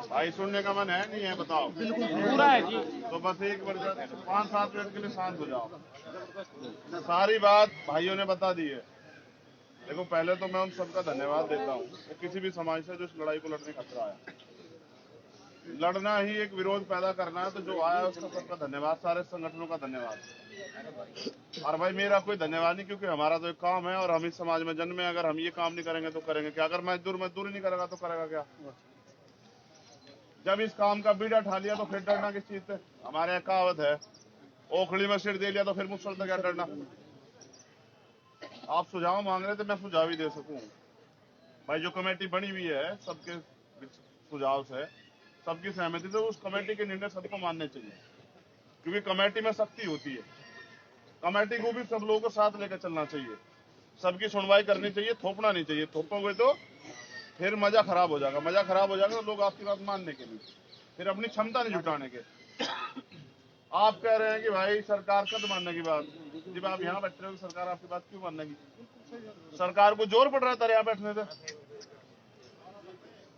भाई सुनने का मन है नहीं है बताओ? बिल्कुल पूरा है जी। तो बस एक बार 5-7 मिनट के लिए शांत हो जाओ। सारी बात भाइयों ने बता दी है। देखो पहले तो मैं उन सबका धन्यवाद देता हूँ, वो किसी भी समाज से जो इस लड़ाई को लड़ने खतरा आया। लड़ना ही एक विरोध पैदा करना है, तो जो आया उसका सबका धन्यवाद, सारे संगठनों का धन्यवाद। और भाई मेरा कोई धन्यवाद नहीं, क्योंकि हमारा तो एक काम है और हम इस समाज में जन्मे। अगर हम ये काम नहीं करेंगे तो करेंगे क्या? अगर मजदूर ही नहीं करेगा तो करेगा क्या? जब इस काम का बीड़ा ठा लिया तो फिर डरना किस चीज से? हमारे यहाँ कहावत है, ओखली में सिर दे लिया तो फिर मुझसे क्या डरना? आप सुझाव मांग रहे थे, मैं सुझाव ही दे सकूं। भाई जो कमेटी बनी हुई है सबके सुझाव से, सबकी सहमति से, उस कमेटी के निर्णय सबको मानने चाहिए, क्योंकि कमेटी में शक्ति होती है। कमेटी को भी सब लोगों को साथ लेकर चलना चाहिए, सबकी सुनवाई करनी चाहिए, थोपना नहीं चाहिए। थोपोगे तो फिर मजा खराब हो जाएगा। मजा खराब हो जाएगा तो लोग आपकी बात मानने के लिए फिर अपनी क्षमता नहीं जुटाने के। आप कह रहे हैं कि भाई सरकार कब मानने की बात? जब आप यहाँ बैठ रहे हो, सरकार आपकी बात क्यों मानेगी? सरकार को जोर पड़ रहा था यहाँ बैठने से।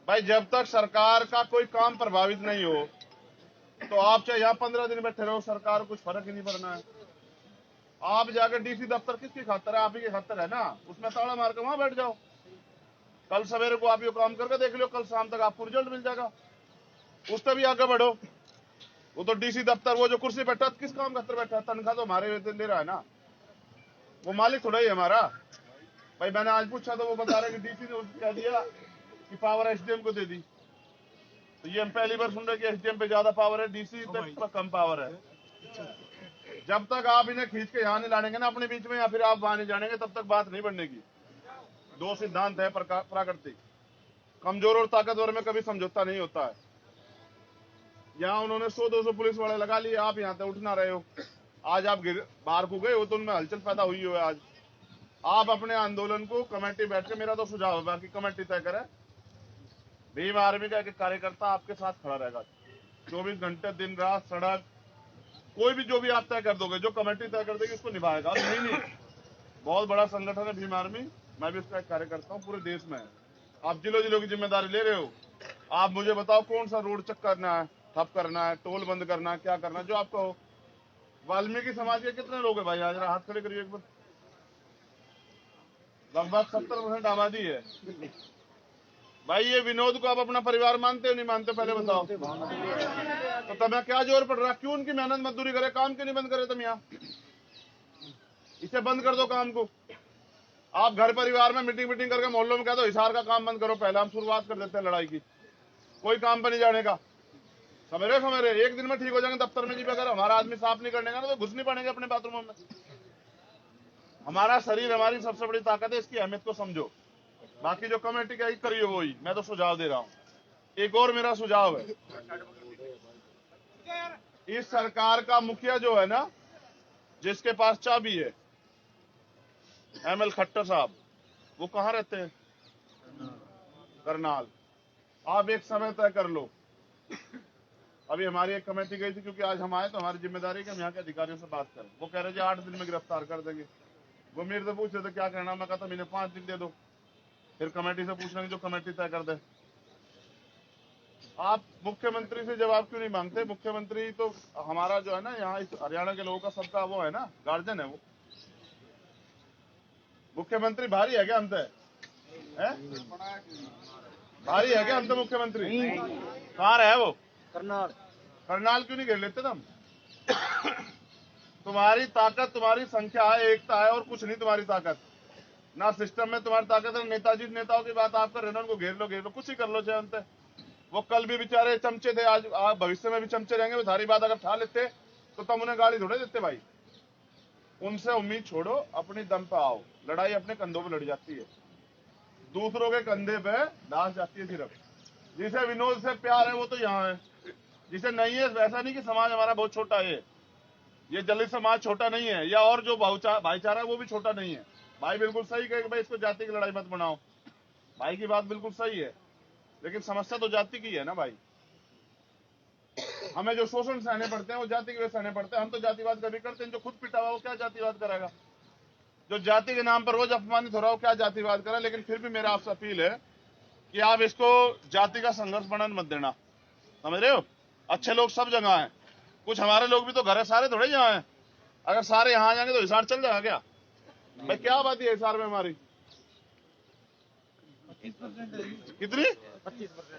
भाई जब तक सरकार का कोई काम प्रभावित नहीं हो, तो आप चाहे यहाँ 15 दिन बैठे रहो, सरकार कुछ फर्क ही नहीं पड़ना है। आप जाकर डीसी दफ्तर किसकी खातर है? आप ही की खातर है ना। उसमें ताला मार के वहां बैठ जाओ। कल सवेरे को आप ये काम करके देख लो, कल शाम तक आपको रिजल्ट मिल जाएगा। उससे भी आगे बढ़ो। वो तो डीसी दफ्तर, वो जो कुर्सी बैठा किस काम खातर बैठा है? तनख्वाह तो हमारे वेतन दे रहा है ना, वो मालिक थोड़ा ही हमारा। भाई मैंने आज पूछा तो वो बता रहे कि डीसी ने कह दिया कि पावर एसडीएम को दे दी। तो ये हम पहली बार सुन रहे कि एसडीएम पे ज्यादा पावर है, डीसी पे कम पावर है। जब तक आप इन्हें खींच के यहाँ नहीं लानेंगे ना अपने बीच में, या फिर आप वहां नहीं जानेंगे, तब तक बात नहीं बढ़नेगी। दो सिद्धांत है प्राकृतिक, कमजोर और ताकतवर में कभी समझौता नहीं होता है। यहाँ उन्होंने 100-200 पुलिस वाले लगा लिए, आप यहाँ से उठ ना रहे हो। आज आप बाहर को गए हो तो उनमें हलचल पैदा हुई हो। आज आप अपने आंदोलन को कमेटी बैठ के, मेरा तो सुझाव है, बाकी कमेटी तय करे। भीम आर्मी का एक कार्यकर्ता आपके साथ खड़ा रहेगा 24 घंटे, दिन रात, सड़क, कोई भी जो भी आप तय कर दोगे, जो कमेटी तय कर देगी उसको निभाएगा। नहीं बहुत बड़ा संगठन है भीम आर्मी, मैं भी उसका एक कार्यकर्ता हूँ, पूरे देश में है। आप जिलों जिलों की जिम्मेदारी ले रहे हो। आप मुझे बताओ कौन सा रोड चेक करना है, ठप करना है, टोल बंद करना है, क्या करना है, जो आपका हो। वाल्मीकि समाज के कितने लोग हैं भाई? आज हाथ खड़े करिए एक बार। लगभग 70% आबादी है भाई। ये विनोद को आप अपना परिवार मानते हो नहीं मानते? पहले बताओ। तो तुम्हें क्या जोर पड़ रहा? क्यों उनकी मेहनत मजदूरी करे? काम क्यों नहीं बंद करे तुम? यहाँ इसे बंद कर दो काम को। आप घर परिवार में मीटिंग करके मोहल्लों में कह दो हिसार का काम बंद करो, पहले हम शुरुआत कर देते हैं लड़ाई की। कोई काम पर नहीं जाने का। सवेरे एक दिन में ठीक हो जाएंगे दफ्तर में जी। अगर हमारा आदमी साफ नहीं करने का ना तो घुस नहीं पाएंगे अपने बाथरूमों में। हमारा शरीर हमारी सबसे बड़ी ताकत है, इसकी अहमियत को समझो। बाकी जो कमेटी का करिए वही, मैं तो सुझाव दे रहा हूं। एक और मेरा सुझाव है, इस सरकार का मुखिया जो है ना, जिसके पास चाबी है, एमएल खट्टर साहब, वो कहाँ रहते हैं? करनाल। आप एक समय तय कर लो। अभी हमारी एक कमेटी गई थी, क्योंकि आज हम आए तो हमारी जिम्मेदारी कि हम यहाँ के अधिकारियों से बात करें। वो कह रहे जी 8 दिन में गिरफ्तार कर देंगे। वो मेरे से पूछ रहे थे क्या कहना, मैं कहता मैंने 5 दिन दे दो, फिर कमेटी से पूछ लेंगे जो कमेटी तय कर दे। आप मुख्यमंत्री से जवाब क्यों नहीं मांगते? मुख्यमंत्री तो हमारा जो है ना, यहाँ इस हरियाणा के लोगों का सबका वो है ना, गार्जियन है वो। मुख्यमंत्री भारी है क्या हमसे? भारी है क्या हमसे मुख्यमंत्री? कहाँ है वो? करनाल क्यों नहीं घेर लेते तुम? तुम्हारी ताकत, तुम्हारी संख्या है, एकता है, और कुछ नहीं तुम्हारी ताकत। ना सिस्टम में तुम्हारी ताकत है। नेताजी नेताओं की बात आप कर रहे हो, उनको घेर लो, कुछ ही कर लो चाहे उनसे। वो कल भी बेचारे चमचे थे, आज भविष्य में भी चमचे रहेंगे। वो सारी बात अगर ठा लेते तो तुम उन्हें गाली थोड़े देते भाई। उनसे उम्मीद छोड़ो, अपनी दम पे आओ। लड़ाई अपने कंधों पे लड़ी जाती है, दूसरों के कंधे पे दास जाती है सिर्फ। जिसे विनोद से प्यार है वो तो यहाँ है, जिसे नहीं है वैसा नहीं कि समाज हमारा बहुत छोटा है। ये दलित समाज छोटा नहीं है, या और जो भाईचारा है वो भी छोटा नहीं है। भाई बिल्कुल सही कहे कि भाई इसको जाति की लड़ाई मत बनाओ। भाई की बात बिल्कुल सही है, लेकिन समस्या तो जाति की है ना भाई। हमें जो शोषण सहने पड़ते हैं वो जाति की वजह सहने पड़ते हैं। हम तो जातिवाद कभी करते हैं। जो खुद पिटा हुआ वो क्या जातिवाद करेगा? जो जाति के नाम पर रोज अपमानित हो रहा हो क्या जातिवाद करे? लेकिन फिर भी मेरा आपसे अपील है कि आप इसको जाति का संघर्ष बनने मत देना, समझ रहे हो। अच्छे लोग सब जगह हैं, कुछ हमारे लोग भी तो घर है, सारे थोड़े यहाँ हैं। अगर सारे यहाँ जाएंगे तो हिसार चल जाएगा क्या भाई? क्या बात है हिसार में हमारी कितनी 25%।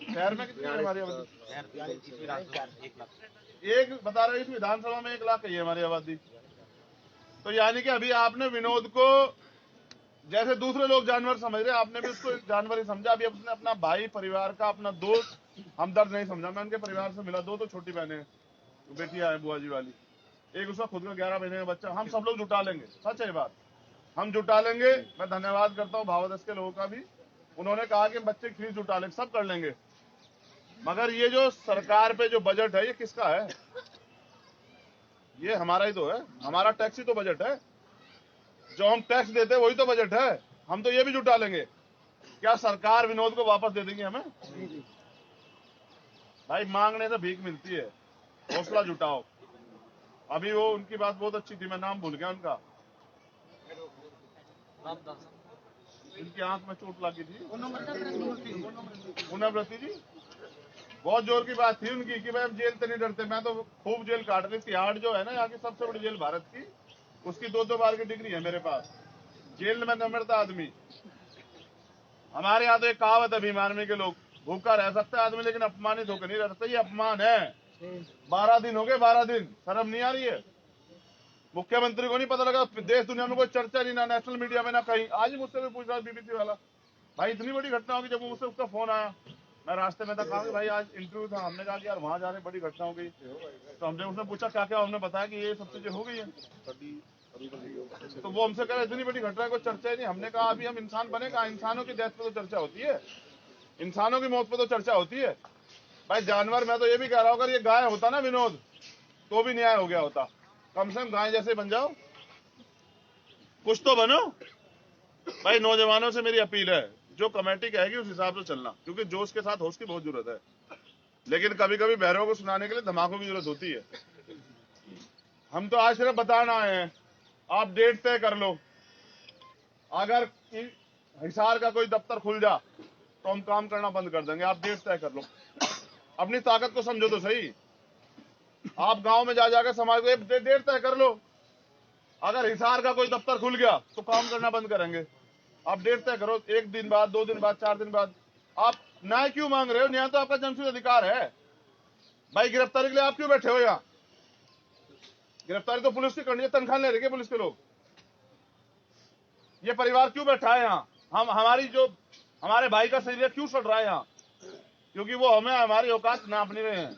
शहर में कितनी है हमारी आबादी? एक बता रहे इस विधानसभा में 1 लाख ही है हमारी आबादी। तो यानी कि अभी आपने विनोद को जैसे दूसरे लोग जानवर समझ रहे, आपने भी उसको एक जानवर ही समझा। अभी उसने अपना भाई, परिवार का अपना दोस्त, हमदर्द नहीं समझा। मैं उनके परिवार से मिला, 2 तो छोटी बहनें हैं, बेटियां हैं बुआ जी वाली, एक उसका खुद का 11 महीने का बच्चा। हम सब लोग जुटा लेंगे, सच है बात, हम जुटा लेंगे। मैं धन्यवाद करता हूँ भावादस के लोगों का भी, उन्होंने कहा कि बच्चे की फीस जुटा लेंगे, सब कर लेंगे। मगर ये जो सरकार पे जो बजट है ये किसका है? ये हमारा ही तो है, हमारा टैक्स ही तो बजट है। जो हम टैक्स देते हैं वही तो बजट है। हम तो ये भी जुटा लेंगे। क्या सरकार विनोद को वापस दे देंगे हमें? भाई मांगने से भीख मिलती है, हौसला जुटाओ। अभी वो उनकी बात बहुत अच्छी थी, मैं नाम भूल गया उनका, इनकी आंख में चोट लगी थी, पुनःव्रती जी। बहुत जोर की बात थी उनकी कि भाई हम जेल से नहीं डरते। मैं तो खूब जेल काट रही। तिहाड़ जो है ना यहाँ की सबसे बड़ी जेल भारत की, उसकी 2-2 बार की डिग्री है मेरे पास। जेल में न मरता आदमी। हमारे यहाँ तो एक कहावत है भीम आर्मी के लोग, भूखा रह सकता है आदमी लेकिन अपमानित होकर नहीं रह सकता। ये अपमान है। 12 दिन हो गए, 12 दिन, शर्म नहीं आ रही है? मुख्यमंत्री को नहीं पता लगा, देश दुनिया में कोई चर्चा नहीं, ना नेशनल मीडिया में ना कहीं। आज ही मुझसे भी पूछ रहा बीबीसी वाला, भाई इतनी बड़ी घटना होगी। जब मुझसे उसका फोन आया, मैं रास्ते में था, कहा कि भाई आज इंटरव्यू था। हमने कहा कि यार वहां जा रहे बड़ी घटना हो गई। तो हमने उसने पूछा क्या क्या, हमने बताया कि ये सब चीजें हो गई है। तो वो हमसे कह रहे इतनी बड़ी घटना को चर्चा ही नहीं। हमने कहा अभी हम इंसान बने कहा, इंसानों की डेथ पे तो चर्चा होती है, इंसानों की मौत पे तो चर्चा होती है। भाई जानवर, मैं तो ये भी कह रहा हूँ अगर ये गाय होता ना विनोद, तो भी न्याय हो गया होता। कम से कम गाय जैसे बन जाओ, कुछ तो बनो। भाई नौजवानों से मेरी अपील है, जो कमेटी कहेगी उस हिसाब से चलना, क्योंकि जोश के साथ होश की बहुत जरूरत है। लेकिन कभी कभी बहरों को सुनाने के लिए धमाकों की जरूरत होती है। हम तो आज सिर्फ बताना आए हैं, आप डेट तय कर लो। अगर हिसार का कोई दफ्तर खुल जा तो हम काम करना बंद कर देंगे। आप डेट तय कर लो, अपनी ताकत को समझो तो सही। आप गांव में जा जाकर समाज को डेट तय कर लो। अगर हिसार का कोई दफ्तर खुल गया तो काम करना बंद करेंगे। आप डेट तय करो, 1 दिन बाद, 2 दिन बाद, 4 दिन बाद। आप न्याय क्यों मांग रहे हो? न्याय तो आपका जन्मसिद्ध अधिकार है। भाई गिरफ्तारी के लिए आप क्यों बैठे हो यहाँ? गिरफ्तारी तो पुलिस की करनी है, तनख्वाह ले रहे हैं पुलिस के लोग। ये परिवार क्यों बैठा है यहाँ? हमारी जो हमारे भाई का शरीर क्यों सड़ रहा है यहाँ? क्योंकि वो हमें हमारी औकात नाप नहीं रहे हैं।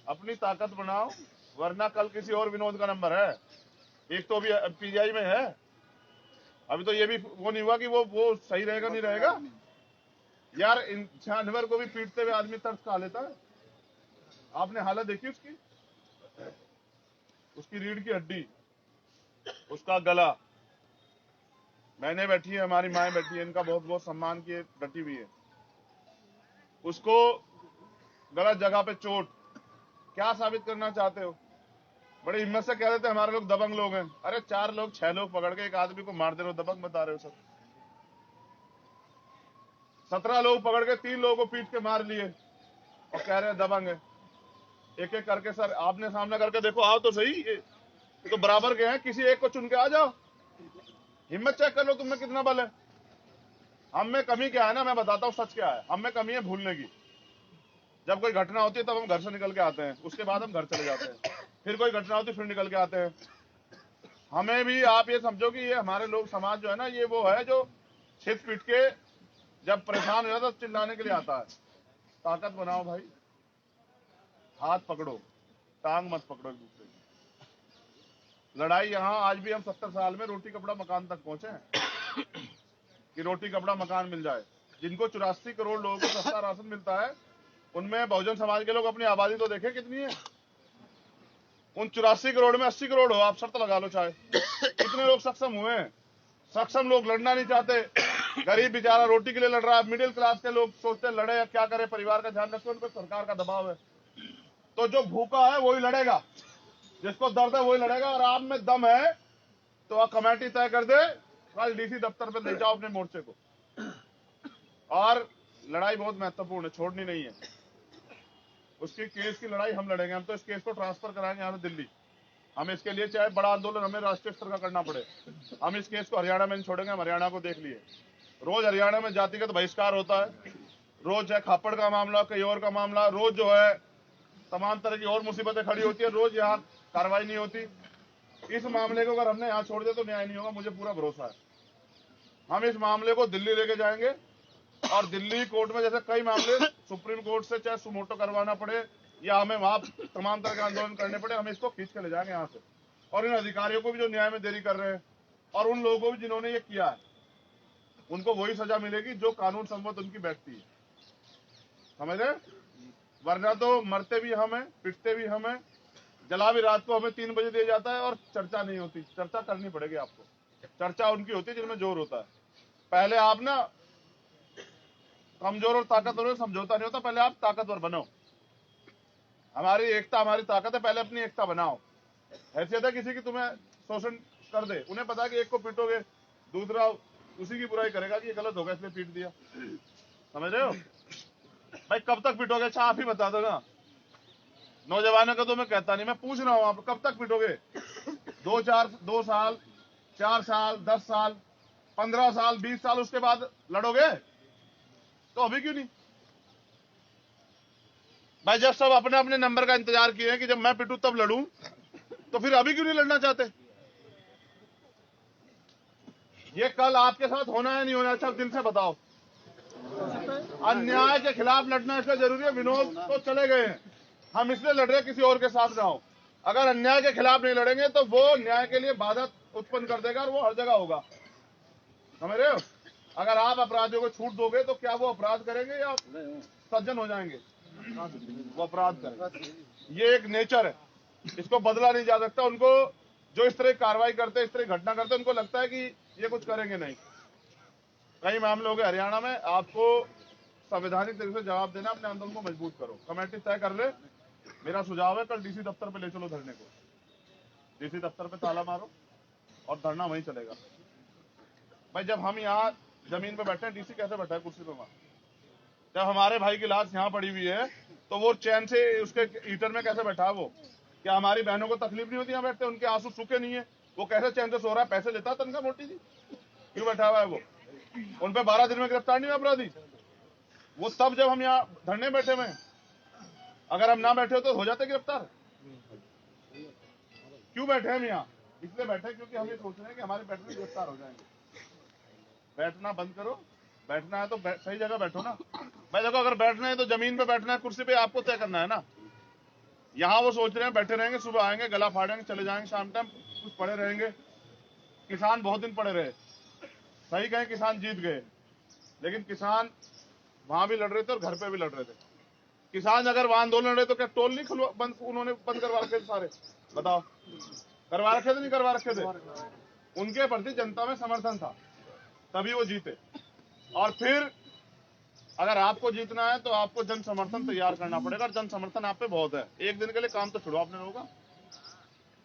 अपनी ताकत बनाओ, वरना कल किसी और विनोद का नंबर है। एक तो अभी पीजीआई में है, अभी तो ये भी वो नहीं हुआ कि वो सही रहेगा नहीं रहेगा। यार इन जानवर को भी पीटते हुए आदमी तरस खा लेता है। आपने हालत देखी उसकी, उसकी रीढ़ की हड्डी, उसका गला। मैंने बैठी है, हमारी माएं बैठी है, इनका बहुत बहुत सम्मान की डटी हुई है। उसको गलत जगह पे चोट। क्या साबित करना चाहते हो? बड़ी हिम्मत से कह देते हमारे लोग दबंग लोग हैं। अरे 4 लोग 6 लोग पकड़ के एक आदमी को मार दे रहे हो, दबंग बता रहे हो सब? 17 लोग पकड़ के 3 लोगों को पीट के मार लिए और कह रहे हैं दबंग है। एक एक करके सर आपने सामने करके देखो, आओ तो सही। ये तो बराबर के हैं, किसी एक को चुन के आ जाओ। हिम्मत चेक कर लो तुम में कितना बल है। हम में कमी क्या है ना, मैं बताता हूँ सच क्या है। हम में कमी है भूलने की। जब कोई घटना होती है तब हम घर से निकल के आते हैं, उसके बाद हम घर चले जाते हैं। फिर कोई घटना होती है फिर निकल के आते हैं। हमें भी आप ये समझो कि ये हमारे लोग समाज जो है ना, ये वो है जो छित पीट के जब परेशान हो जाता है चिल्लाने के लिए आता है। ताकत बनाओ भाई, हाथ पकड़ो, टांग मत पकड़ो एक दूसरे की। लड़ाई यहाँ आज भी हम 70 साल में रोटी कपड़ा मकान तक पहुंचे हैं कि रोटी कपड़ा मकान मिल जाए। जिनको 84 करोड़ लोगों को सस्ता राशन मिलता है, उनमें बहुजन समाज के लोग अपनी आबादी तो देखें कितनी है। उन 84 करोड़ में 80 करोड़ हो, आप शर्त लगा लो चाहे। कितने लोग सक्षम हुए हैं? सक्षम लोग लड़ना नहीं चाहते। गरीब बेचारा रोटी के लिए लड़ रहा है। मिडिल क्लास के लोग सोचते हैं लड़े, क्या करे, परिवार का ध्यान रखे, उन पर सरकार का दबाव है। तो जो भूखा है वही लड़ेगा, जिसको दर्द है वही लड़ेगा। और आप में दम है तो आप कमेटी तय कर दे कल डीसी दफ्तर पे ले जाओ अपने मोर्चे को। और लड़ाई बहुत महत्वपूर्ण है, छोड़नी नहीं है। उसकी केस की लड़ाई हम लड़ेंगे। हम तो इस केस को ट्रांसफर कराएंगे यहाँ से दिल्ली। हम इसके लिए चाहे बड़ा आंदोलन हमें राष्ट्रीय स्तर का करना पड़े, हम इस केस को हरियाणा में नहीं छोड़ेंगे। हम हरियाणा को देख लिए, रोज हरियाणा में जातिगत बहिष्कार होता है, रोज है खापड़ का मामला, कई और का मामला, रोज जो है तमाम तरह की और मुसीबतें खड़ी होती है, रोज यहाँ कार्रवाई नहीं होती। इस मामले को अगर हमने यहाँ छोड़ दिया तो न्याय नहीं होगा, मुझे पूरा भरोसा है। हम इस मामले को दिल्ली लेके जाएंगे और दिल्ली कोर्ट में जैसे कई मामले सुप्रीम कोर्ट से चाहे सुमोटो करवाना पड़े या हमें वहां तमाम तरह के आंदोलन करने पड़े, हम इसको खींच के ले जाएंगे यहाँ से। और इन अधिकारियों को भी जो न्याय में देरी कर रहे हैं और उन लोगों को भी जिन्होंने ये किया है, उनको वही सजा मिलेगी जो कानून सम्मत उनकी बैठती है, समझ रहे? वरना तो मरते भी हम हैं, पिटते भी हम हैं, जला भी रात को हमें 3 बजे दिया जाता है और चर्चा नहीं होती। चर्चा करनी पड़ेगी आपको। चर्चा उनकी होती है जिनमें जोर होता है। पहले आप ना कमजोर और ताकतवर में समझौता नहीं होता, पहले आप ताकतवर बनो। हमारी एकता हमारी ताकत है, पहले अपनी एकता बनाओ। हैसियत है किसी की तुम्हें शोषण कर दे, उन्हें पता है कि एक को पीटोगे दूसरा उसी की बुराई करेगा कि ये गलत होगा इसलिए पीट दिया, समझ रहे हो भाई? कब तक पीटोगे? अच्छा आप ही बता दो ना। नौजवानों का तो मैं कहता नहीं, मैं पूछ रहा हूं आप कब तक पीटोगे? 2 साल, 4 साल, 10 साल, 15 साल, 20 साल, उसके बाद लड़ोगे? तो अभी क्यों नहीं भाई? जब सब अपने अपने नंबर का इंतजार किए हैं कि जब मैं पिटूं तब लड़ूं, तो फिर अभी क्यों नहीं लड़ना चाहते? ये कल आपके साथ होना है नहीं होना? अच्छा दिल से बताओ। अन्याय के खिलाफ लड़ना इसलिए जरूरी है। विनोद तो चले गए हैं, हम इसलिए लड़ रहे किसी और के साथ ना हो। अगर अन्याय के खिलाफ नहीं लड़ेंगे तो वो न्याय के लिए बाधा उत्पन्न कर देगा और वो हर जगह होगा, समझ रहे हो? अगर आप अपराधियों को छूट दोगे तो क्या वो अपराध करेंगे या सज्जन हो जाएंगे? वो अपराध करेंगे। ये एक नेचर है, इसको बदला नहीं जा सकता। उनको जो इस तरह कार्रवाई करते, इस तरह घटना करते, उनको लगता है कि ये कुछ करेंगे नहीं। कई मामले हो गए हरियाणा में। आपको संवैधानिक तरीके से जवाब देना, अपने आंदोलन को मजबूत करो। कमेटी तय कर ले। मेरा सुझाव है कल डीसी दफ्तर पे ले चलो धरने को। डीसी दफ्तर पे ताला मारो और धरना वहीं चलेगा। भाई जब हम यहाँ जमीन पे बैठे हैं, डीसी कैसे बैठा है कुर्सी पे वहां? जब हमारे भाई की लाश यहाँ पड़ी हुई है तो वो चैन से उसके हीटर में कैसे बैठा है? वो क्या हमारी बहनों को तकलीफ नहीं होती यहाँ बैठते? उनके आंसू सूखे नहीं है, वो कैसे चैन से सो रहा है? पैसे लेता है तनख्वाह मोटी सी, क्यों बैठा हुआ है वो? उन पे 12 दिन में गिरफ्तार नहीं हुआ अपराधी? वो तब जब हम यहाँ धरने बैठे हुए, अगर हम ना बैठे हो तो हो जाते गिरफ्तार। क्यों बैठे हम यहाँ? इसलिए बैठे क्योंकि हम ये सोच रहे हैं कि हमारे बैठने गिरफ्तार हो जाएंगे। बैठना बंद करो, बैठना है तो सही जगह बैठो ना भाई। देखो अगर बैठना है तो जमीन पे बैठना है, कुर्सी पे आपको तय करना है ना। यहाँ वो सोच रहे हैं बैठे रहेंगे, सुबह आएंगे गला फाड़ेंगे चले जाएंगे, शाम टाइम कुछ पड़े रहेंगे। किसान बहुत दिन पड़े रहे, सही कहें किसान जीत गए, लेकिन किसान वहां भी लड़ रहे थे और घर पे भी लड़ रहे थे। किसान अगर वहां आंदोलन लड़ रहे तो क्या टोल नहीं खुलवा बंद उन्होंने बंद करवा रखे थे सारे? बताओ, करवा रखे थे नहीं करवा रखे थे? उनके प्रति जनता में समर्थन था, तभी वो जीते। और फिर अगर आपको जीतना है तो आपको जन समर्थन तैयार करना पड़ेगा, और जन समर्थन आप पे बहुत है। एक दिन के लिए काम तो छोड़ो आपने लोगों का,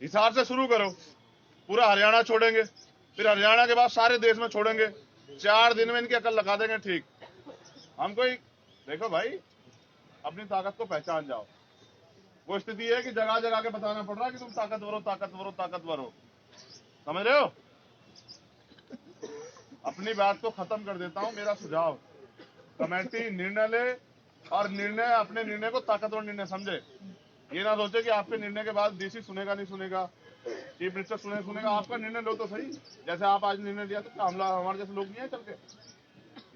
हिसार से शुरू करो। पूरा हरियाणा छोड़ेंगे, फिर हरियाणा के बाद सारे देश में छोड़ेंगे। 4 दिन में इनकी अकल लगा देंगे। ठीक, हमको देखो भाई, अपनी ताकत को पहचान जाओ। वो स्थिति है कि जगह जगह के बताना पड़ रहा है कि तुम ताकतवर हो, ताकतवर हो, ताकतवर हो, समझ रहे हो? अपनी बात को खत्म कर देता हूं। मेरा सुझाव, कमेटी निर्णय ले और अपने निर्णय को ताकतवर निर्णय समझे। ये ना सोचे कि आपके निर्णय के बाद डीसी सुनेगा नहीं सुनेगा, चीफ मिनिस्टर सुनेगा। आपका निर्णय लो तो सही। जैसे आप आज निर्णय लिया तो हमला हमारे जैसे लोग नहीं है चल के,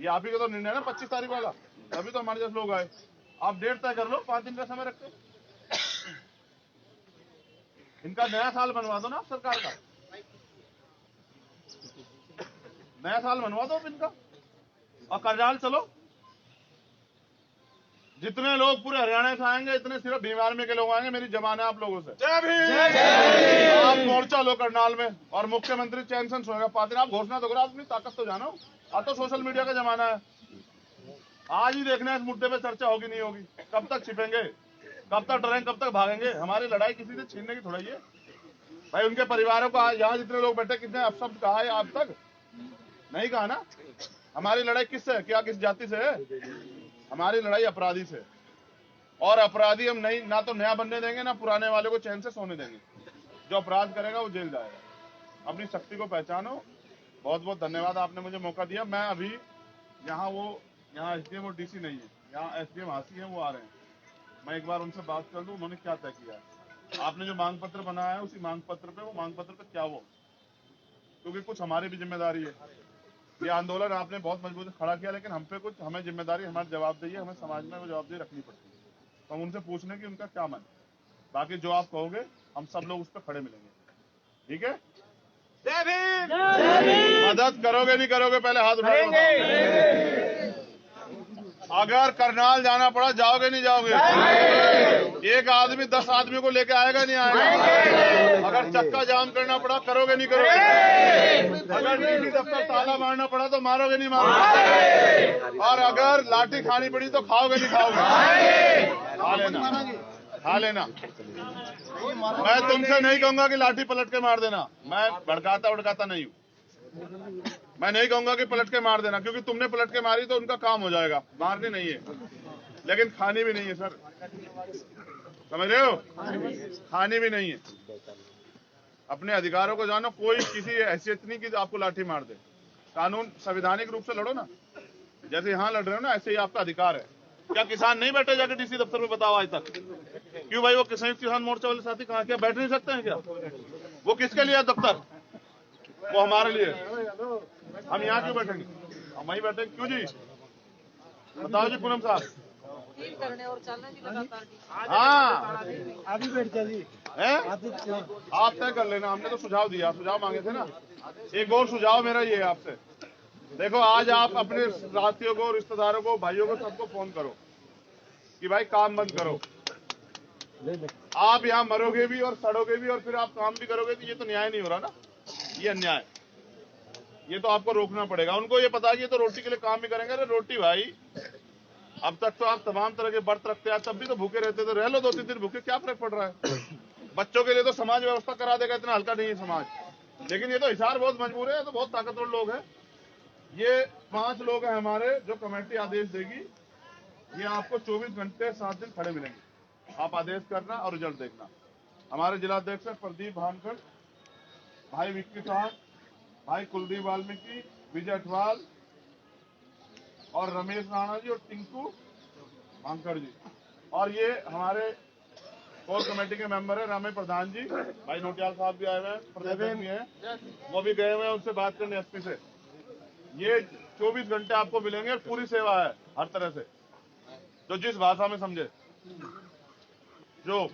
ये आप ही का तो निर्णय है ना 25 तारीख वाला, तभी तो हमारे जैसे लोग आए। आप डेट तय कर लो, 5 दिन का समय रखते। इनका नया साल बनवा दो ना आप सरकार का, नया साल बनवा दो इनका और करजाल चलो। जितने लोग पूरे हरियाणा से आएंगे इतने सिर्फ भीम आर्मी के लोग आएंगे। मेरी जबान है आप लोगों से। आप मोर्चा लो करनाल में और मुख्यमंत्री चैन से सोएगा 5 दिन। आप घोषणा तो करो, आप अपनी ताकत तो जानो। अब तो सोशल मीडिया का जमाना है, आज ही देखना है इस मुद्दे पे चर्चा होगी नहीं होगी। कब तक छिपेंगे, कब तक डरेंगे, कब तक भागेंगे? हमारी लड़ाई किसी से छीनने की थोड़ा ही है भाई। उनके परिवारों को यहाँ जितने लोग बैठे कितने अपशब्द कहा है आज तक? नहीं कहा ना। हमारी लड़ाई किससे है? क्या किस जाति से है? हमारी लड़ाई अपराधी से, और अपराधी हम नहीं, ना तो नया बनने देंगे ना पुराने वाले को चैन से सोने देंगे। जो अपराध करेगा वो जेल जाएगा। अपनी शक्ति को पहचानो। बहुत बहुत धन्यवाद, आपने मुझे मौका दिया। मैं अभी यहाँ एसडीएम और डीसी नहीं है, यहाँ एसडीएम हासी है, वो आ रहे हैं। मैं एक बार उनसे बात कर लूं उन्होंने क्या तय किया है। आपने जो मांग पत्र बनाया है उसी मांग पत्र पे, वो मांग पत्र पे क्या वो, क्योंकि कुछ हमारी भी जिम्मेदारी है। ये आंदोलन आपने बहुत मजबूत खड़ा किया, लेकिन हम पे कुछ, हमें जिम्मेदारी, हमारी जवाबदेही है, हमें समाज में वो जवाबदेही रखनी पड़ती है। तो हम उनसे पूछने की उनका क्या मन। बाकी जो आप कहोगे हम सब लोग उस पर खड़े मिलेंगे, ठीक है? मदद करोगे नहीं करोगे? पहले हाथ उठाओगे। अगर करनाल जाना पड़ा जाओगे नहीं जाओगे? एक आदमी 10 आदमी को लेके आएगा नहीं आएगा? अगर चक्का जाम करना पड़ा करोगे नहीं करोगे? अगर डीसी दफ्तर ताला मारना पड़ा तो मारोगे नहीं मारोगे? और अगर लाठी खानी पड़ी तो खाओगे नहीं खाओगे? खा लेना। मैं तुमसे नहीं कहूंगा कि लाठी पलट के मार देना, मैं भड़काता नहीं हूँ। मैं नहीं कहूंगा कि पलट के मार देना, क्योंकि तुमने पलट के मारी तो उनका काम हो जाएगा। मारनी नहीं है, लेकिन खानी भी नहीं है सर, समझ रहे हो? खानी भी नहीं है। अपने अधिकारों को जानो। कोई किसी हैसियत नहीं कि आपको लाठी मार दे। कानून संवैधानिक रूप से लड़ो ना, जैसे यहाँ लड़ रहे हो ना, ऐसे ही आपका अधिकार है। क्या किसान नहीं बैठे जाके डीसी दफ्तर में? बताओ आज तक। क्यों भाई? वो संयुक्त किसान मोर्चा वाले साथी कहाँ, क्या बैठ नहीं सकते हैं क्या? वो किसके लिए है दफ्तर? वो हमारे लिए। हम यहाँ क्यों बैठेंगे? हम वहीं बैठेंगे क्यों जी? बताओ जी पूनम साहब। करने और चलने की लगातार। हाँ अभी बैठ जाइए, आप तय कर लेना। हमने तो सुझाव दिया, सुझाव मांगे थे ना। एक और सुझाव मेरा ये है आपसे, देखो आज आप अपने साथियों को, रिश्तेदारों को, भाइयों को, सबको फोन करो कि भाई काम बंद करो। आप यहाँ मरोगे भी और सड़ोगे भी और फिर आप काम भी करोगे, तो ये तो न्याय नहीं हो रहा ना, ये अन्याय। ये तो आपको रोकना पड़ेगा। उनको ये पता है कि ये तो रोटी के लिए काम भी करेंगे। अरे रोटी भाई, अब तक तो आप तमाम तरह के व्रत रखते हैं, तब भी तो भूखे रहते थे। रह लो 2-3 दिन भूखे, क्या फर्क पड़ रहा है? बच्चों के लिए तो समाज व्यवस्था करा देगा, इतना हल्का नहीं है समाज। लेकिन ये तो हिसार बहुत मजबूर है, तो बहुत ताकतवर लोग हैं। ये 5 लोग हैं हमारे, जो कमेटी आदेश देगी। ये आपको 24 घंटे 7 दिन खड़े मिलेंगे। आप आदेश करना और रिजल्ट देखना। हमारे जिलाध्यक्ष प्रदीप भानखड़, भाई विक्की साहब, भाई कुलदीप वाल्मीकि, विजय अठवाल और रमेश राणा जी और टिंकू भानखड़ जी। और ये हमारे कोर कमेटी के मेंबर है रामे प्रधान जी, भाई नोटियाल साहब भी आए हुए हैं, प्रदेश भी हैं, वो भी गए हुए हैं उनसे बात करने एसपी से। ये 24 घंटे आपको मिलेंगे, पूरी सेवा है हर तरह से, जो जिस भाषा में समझे, जो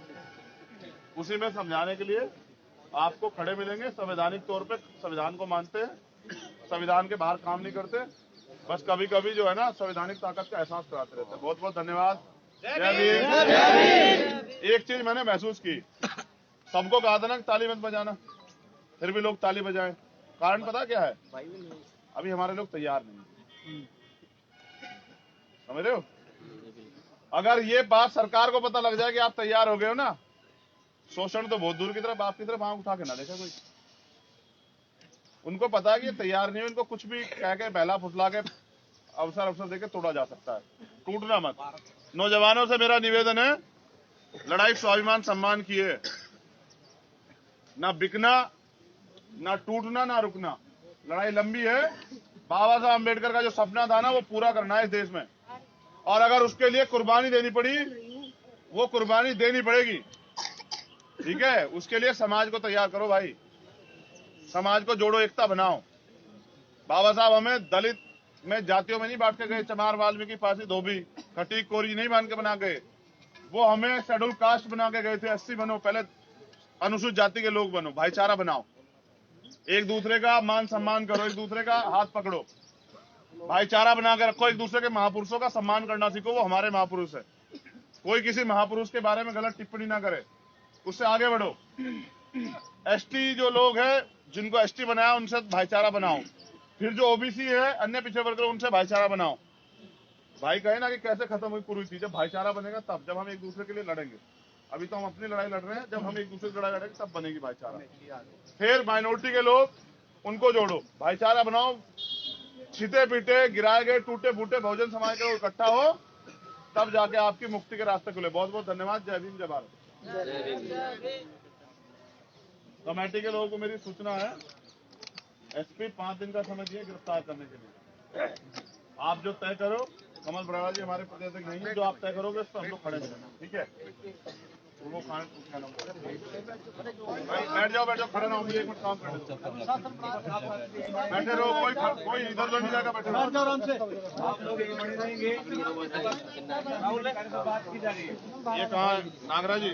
उसी में समझाने के लिए आपको खड़े मिलेंगे। संवैधानिक तौर पे संविधान को मानते हैं, संविधान के बाहर काम नहीं करते, बस कभी कभी जो है ना संवैधानिक ताकत का एहसास कराते रहते हैं। बहुत बहुत धन्यवाद। जय भीम। एक चीज मैंने महसूस की, सबको कहा था ना ताली मत बजाना, फिर भी लोग ताली बजाए। कारण पता क्या है? अभी हमारे लोग तैयार नहीं, समझ रहे हो? अगर ये बात सरकार को पता लग जाए कि आप तैयार हो गए हो ना, शोषण तो बहुत दूर की तरफ, आपकी तरफ आंख उठा के ना देखा कोई। उनको पता है कि ये तैयार नहीं है, इनको कुछ भी कह के बहला फुसला के अवसर देके तोड़ा जा सकता है। टूटना मत। नौजवानों से मेरा निवेदन है, लड़ाई स्वाभिमान सम्मान की है, ना बिकना, ना टूटना, ना रुकना। लड़ाई लंबी है। बाबा साहब अम्बेडकर का जो सपना था ना, वो पूरा करना है इस देश में। और अगर उसके लिए कुर्बानी देनी पड़ी, वो कुर्बानी देनी पड़ेगी, ठीक है? उसके लिए समाज को तैयार करो भाई, समाज को जोड़ो, एकता बनाओ। बाबा साहब हमें दलित में जातियों में नहीं बांट के गए, चमार, वाल्मीकि, पासी, धोबी, खटीक, कोरी नहीं मान के बना गए। वो हमें शेड्यूल कास्ट बना के गए थे। 80 बनो, पहले अनुसूचित जाति के लोग बनो, भाईचारा बनाओ, एक दूसरे का मान सम्मान करो, एक दूसरे का हाथ पकड़ो, भाईचारा बना के रखो, एक दूसरे के महापुरुषों का सम्मान करना सीखो, वो हमारे महापुरुष है। कोई किसी महापुरुष के बारे में गलत टिप्पणी ना करे, उससे आगे बढ़ो। एसटी जो लोग हैं, जिनको एसटी बनाया, उनसे भाईचारा बनाओ। फिर जो ओबीसी है, अन्य पिछड़े वर्ग, उनसे भाईचारा बनाओ। भाई कहे ना कि कैसे खत्म हुई कुरीति, जब भाईचारा बनेगा तब, जब हम एक दूसरे के लिए लड़ेंगे। अभी तो हम अपनी लड़ाई लड़ रहे हैं, जब हम एक दूसरे की लड़ाई लड़ेंगे तब बनेगी भाईचारा। फिर माइनॉरिटी के लोग उनको जोड़ो, भाईचारा बनाओ, छिटे पीटे गिराए गए टूटे फूटे बहुजन समाज के इकट्ठा हो, तब जाके आपकी मुक्ति के रास्ते खुले। बहुत बहुत धन्यवाद। जय भीम, जय भारत। कमेटी के लोगों को मेरी सूचना है, एसपी 5 दिन का समय दिए गिरफ्तार करने के लिए। आप जो तय करो, कमल बराड़ा जी हमारे प्रदेश नहीं है, जो आप तय करोगे उस पर हम लोग खड़े हैं, ठीक है? वो खाने बैठ जाओ, खड़े ना होंगे, एक मिनट काम कर बैठे रहो, कोई इधर उधर नहीं जाएगा, बैठे रहो आराम से। आप लोग बने रहेंगे, बात की जा रही है। ये कहाँ नागराज जी